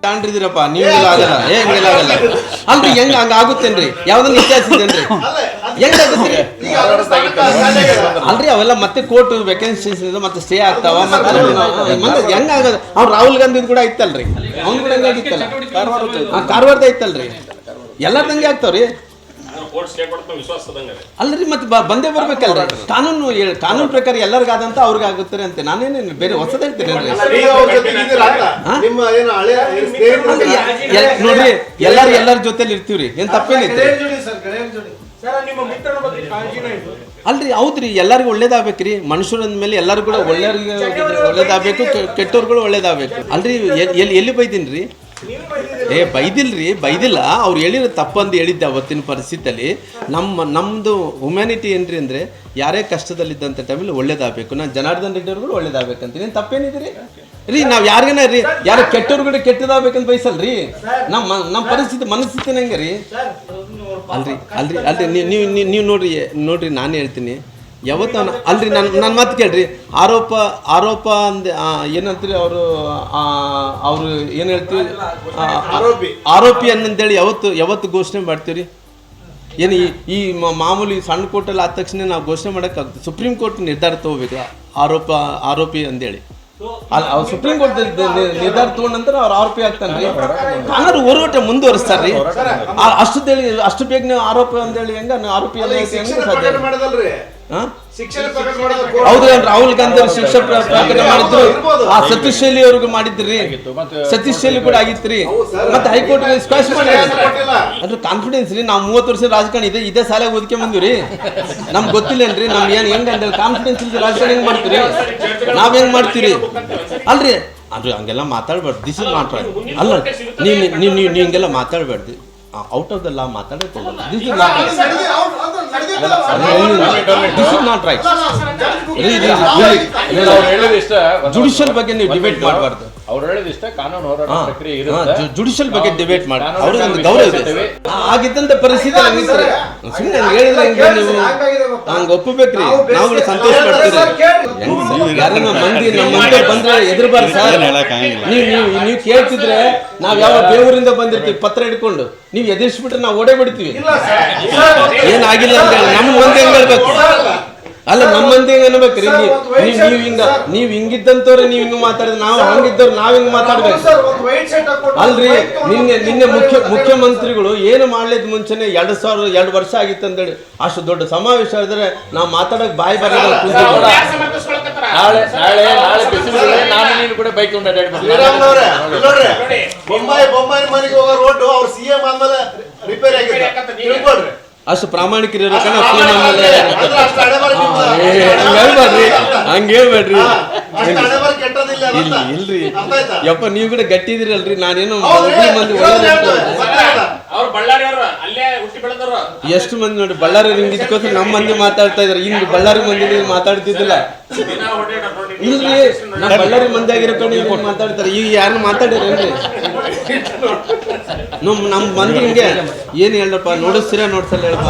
ತಾಂಡ್ರಿದಿರಪ್ಪ ನೀವೆಲ್ಲ ಆಗಲ್ಲ ಹೆಂಗೆಲ್ಲ ಆಗಲ್ಲ ಅಲ್ರಿ ಹೆಂಗ ಹಂಗ ಆಗುತ್ತೇನ್ರಿ ಯಾವ್ದನ್ನ ಇತಿಹಾಸಿದೇನ್ರಿ ಹೆಂಗಾಗುತ್ತೆ ಅಲ್ರಿ ಅವೆಲ್ಲ ಮತ್ತೆ ಕೋರ್ಟ್ ವೇಕೆನ್ಸೀಸ್ ಮತ್ತೆ ಸ್ಟೇ ಆಗ್ತಾವ ಮತ್ತೆ ಹೆಂಗಾಗದ ಅವ್ನು ರಾಹುಲ್ ಗಾಂಧಿ ಕೂಡ ಐತಲ್ರಿ ಅವ್ನು ಕೂಡ ಹೆಂಗಾಗಿತ್ತಲ್ಲ ಕಾರವಾರದ ಐತಲ್ರಿ ಎಲ್ಲಾರ್ದಂಗೆ ಆಗ್ತಾವ್ರಿ ಅಲ್ರಿ ಮತ್ತೆ ಬಂದೇ ಬರ್ಬೇಕಲ್ರಿ ಕಾನೂನು ಪ್ರಕಾರ ಎಲ್ಲರಿಗಾದಂತ ಅವ್ರಿಗೆ ಆಗುತ್ತಾರೆ ಅಂತ ನಾನೇನು ಬೇರೆ ಹೊಸದ ಹೇಳ್ತೀನಿ ನೋಡ್ರಿ ಎಲ್ಲರ ಜೊತೆಲಿ ಇರ್ತೀವ್ರಿ ಏನ್ ತಪ್ಪೇನೈತಿ ಅಲ್ರಿ ಹೌದ್ರಿ ಎಲ್ಲರಿಗೂ ಒಳ್ಳೇದಾಗ್ಬೇಕ್ರಿ ಮನುಷ್ಯರ ಮೇಲೆ ಎಲ್ಲರೂ ಕೂಡ ಒಳ್ಳೇದಾಗ್ಬೇಕು ಕೆಟ್ಟವ್ರುಗಳು ಒಳ್ಳೇದಾಗ್ಬೇಕು ಅಲ್ರಿ ಎಲ್ಲಿ ಬೈದಿನ್ರಿ ಬೈದಿಲ್ಲ ಅವ್ರು ಹೇಳಿರೋ ತಪ್ಪಂದು ಹೇಳಿದ್ದೆ ಅವತ್ತಿನ ಪರಿಸ್ಥಿತಿಯಲ್ಲಿ ನಮ್ಮದು ಹ್ಯುಮ್ಯಾನಿಟಿ ಏನ್ರಿ ಅಂದರೆ ಯಾರೇ ಕಷ್ಟದಲ್ಲಿದ್ದಂಥ ಟೈಮಲ್ಲಿ ಒಳ್ಳೇದಾಗಬೇಕು ನಾನು ಜನಾರ್ದನ್ ರೆಡ್ಡಿ ಅವ್ರಿಗೂ ಒಳ್ಳೇದಾಗಬೇಕಂತೀನಿ ಏನು ತಪ್ಪೇನಿದೆ ರೀ ನಾವು ಯಾರಿಗೇನ ರೀ ಯಾರು ಕೆಟ್ಟವ್ರು ಕೆಟ್ಟದಾಗಬೇಕಂತ ಬಯಸಲ್ರಿ ನಮ್ಮ ಪರಿಸ್ಥಿತಿ ಮನಸ್ಥಿತಿನ ಹೆಂಗೆ ರೀ ಅಲ್ರಿ ನೀವು ನೋಡ್ರಿ ನಾನು ಹೇಳ್ತೀನಿ ಯಾವತ್ತ ಅಲ್ರಿ ನನ್ನ ಮಾತು ಕೇಳ್ರಿ ಆರೋಪ ಅಂದ ಏನಂತೀರಿ ಅವರು ಏನು ಹೇಳ್ತೀವಿ ಆರೋಪಿ ಅನ್ನಂತೇಳಿ ಯಾವತ್ತು ಘೋಷಣೆ ಮಾಡ್ತೀವಿ ಏನು ಈ ಮಾಮೂಲಿ ಸಣ್ಣ ಕೋರ್ಟಲ್ಲಿ ಆದ ತಕ್ಷಣ ನಾವು ಘೋಷಣೆ ಮಾಡೋಕ್ಕಾಗುತ್ತೆ ಸುಪ್ರೀಂ ಕೋರ್ಟ್ ನಿರ್ಧಾರ ತಗೋಬೇಕು ಆರೋಪಿ ಅಂದೇಳಿ ಅವ್ರು ಸುಪ್ರೀಂ ಕೋರ್ಟ್ ನಿರ್ಧಾರ ತಗೊಂಡ ನಂತರ ಅವ್ರು ಆರೋಪಿ ಆಗ್ತಾನ್ರಿ ಕಾನೂನು ಹೋರಾಟ ಮುಂದುವರಿಸ್ತಾರ್ರಿ ಅಷ್ಟು ಬೇಗ ಆರೋಪ ಅಂದೇಳಿ ಹೆಂಗ ಆರೋಪಿ ಸಾಧ್ಯ ಹೌದು ರಾಹುಲ್ ಗಾಂಧಿ ಅವರು ಶಿಕ್ಷೆ ಪ್ರಕಟ ಮಾಡಿದ್ರು ಆ ಸತೀಶ್ ಶೈಲಿ ಅವ್ರಿಗೆ ಮಾಡಿದ್ರಿ ಸತೀಶ್ ಶೈಲಿ ಕೂಡ ಆಗಿತ್ರಿ ಮತ್ತೆ ಹೈಕೋರ್ಟ್ ಸ್ಕ್ವಾಶ್ ಮಾಡಿದ್ರಿ ಅದ್ರ ಕಾನ್ಫಿಡೆನ್ಸ್ ರೀ ನಾವು 30 ವರ್ಷ ರಾಜಕಾರಣ ಇದೇ ಸಾಲಾಗ ಓದ್ಕೊಂಡ್ ಬಂದಿವ್ರಿ ನಮ್ಗೆ ಗೊತ್ತಿಲ್ಲೇನ್ರಿ ನಮ್ಗೆ ಹೆಂಗ ಕಾನ್ಫಿಡೆನ್ಸ್ ಇಲ್ರಿ ರಾಜಕಾರಣ ಹೆಂಗ್ ಮಾಡ್ತೀರಿ ನಾವ್ ಹೆಂಗ್ ಮಾಡ್ತೀರಿ ಅಲ್ರಿ ಅದು ಹಂಗೆಲ್ಲ ಮಾತಾಡ್ಬಾರ್ದು ದಿಸ್ ಇಸ್ ನಾಟ್ ರೈಟ್ ಅಲ್ಲ ನೀವು ಹಿಂಗೆಲ್ಲ ಮಾತಾಡ್ಬಾರ್ದು ಔಟ್ ಆಫ್ ದ ಲಾ ಮಾತಾಡಕ್ಕೆ this is not right judicial ಬಗ್ಗೆ ನೀವು ಡಿಬೇಟ್ ಮಾಡಬಾರ್ದು ಅವ್ರು ಹೇಳಿದ ಇಷ್ಟ ಕಾನೂನು ಹೋರಾಟ ಪ್ರಕ್ರಿಯೆ ಇರುತ್ತೆ ಜುಡಿಷಿಯಲ್ ಬಗ್ಗೆ ಡಿಬೇಟ್ ಮಾಡಿ ಅವ್ರಿಗೆ ಒಂದು ಗೌರವ ಇದೆ ಆಗಿದ್ದಂತ ಪರಿಸ್ಥಿತಿ ಸುಮ್ಮನೆ ಹೇಳಿದ್ರೆ ನೀವು ಹಂಗ ಒಪ್ಪಬೇಕ್ರಿ ನಾವು ಸಂತೋಷ ಪಡ್ತೀರಿ ಯಾರನ್ನ ಮಂದಿ ನಮ್ಮ ಮಂದಿ ಬಂದ್ರೆ ಎದುರುಬಾರ್ದು ಸರ್ ನೀವು ಕೇಳ್ತಿದ್ರೆ ನಾವ್ ಯಾವ ಬೇವೂರಿಂದ ಬಂದಿರ್ತೀವಿ ಪತ್ರ ಹಿಡ್ಕೊಂಡು ನೀವು ಎದುರಿಸ್ಬಿಟ್ರೆ ನಾವು ಓಡೇ ಬಿಡ್ತೀವಿ ಏನಾಗಿಲ್ಲ ಅಂತ ಹೇಳಿ ನಮ್ಮ ಮಂದಿ ಹೆಂಗ್ ಹೇಳ್ಬೇಕು ಅಲ್ಲ ನಮ್ಮ ಮಂದಿ ಹೆಂಗ್ ಅನ್ಬೇಕ್ರಿ ನೀವ್ ಹಿಂಗಿದ್ದಂತವ್ರೆ ನೀವ್ ಹಿಂಗ್ ಮಾತಾಡಿದ್ರೆ ನಾವು ಹಂಗಿದ್ದವ್ರು ನಾವ್ ಹಿಂಗ್ ಮಾತಾಡ್ಬೇಕು ಅಲ್ರಿ ನಿನ್ನೆ ಮುಖ್ಯಮಂತ್ರಿಗಳು ಏನು ಮಾಡ್ಲಿದ್ ಮುಂಚೆನೆ 2 ವರ್ಷ ಆಗಿತ್ತು ಅಂತೇಳಿ ಅಷ್ಟು ದೊಡ್ಡ ಸಮಾವೇಶ ಇದ್ರೆ ನಾವ್ ಮಾತಾಡಕ್ ಬಾಯಿ ಬರೋದ ನಾನು ನೀನು ಕೂಡ ಬೈಕ್ ಬೊಂಬಾಯಿ ಮನೆಗೆ ಹೋಗೋ ರೋಡ್ ಅವ್ರ ಸಿಎಂ ಆದ್ಮೇಲೆ ರಿಪೇರಿ ಆಗಿದೆ ಅಷ್ಟು ಪ್ರಾಮಾಣಿಕರು ಹಂಗ ಹೇಳ್ಬೇಡ್ರಿ ಇಲ್ರಿ ಯಪ್ಪ ನೀವ್ ಕೂಡ ಗಟ್ಟಿದಿರಲ್ರಿ ನಾನೇನು ಮಂದಿ ಎಷ್ಟು ಮಂದಿ ನೋಡಿ ಬಳ್ಳಾರಿ ಹಿಂಗ್ ಇದಕ್ಕೋಸ್ಕರ ನಮ್ಮ ಮಂದಿ ಮಾತಾಡ್ತಾ ಇದಾರೆ ಹಿಂಗ್ ಬಳ್ಳಾರಿ ಮಂದಿ ಮಾತಾಡ್ತಿದ್ದಿಲ್ಲ ಇಲ್ರಿ ನಾ ಬಳ್ಳಾರಿ ಮಂದಿ ಆಗಿರೋ ಕಡೆ ಮಾತಾಡ್ತಾರೆ ಈಗ ಯಾರು ಮಾತಾಡಿರೇನ್ರಿ ನಮ್ ಮಂದಿ ಹಿಂಗೆ ಏನ್ ಹೇಳಪ್ಪ ನೋಡಿಸ್ತೀರಾ ನೋಡ್ಸಲ್ಲ ಹೇಳಪ್ಪ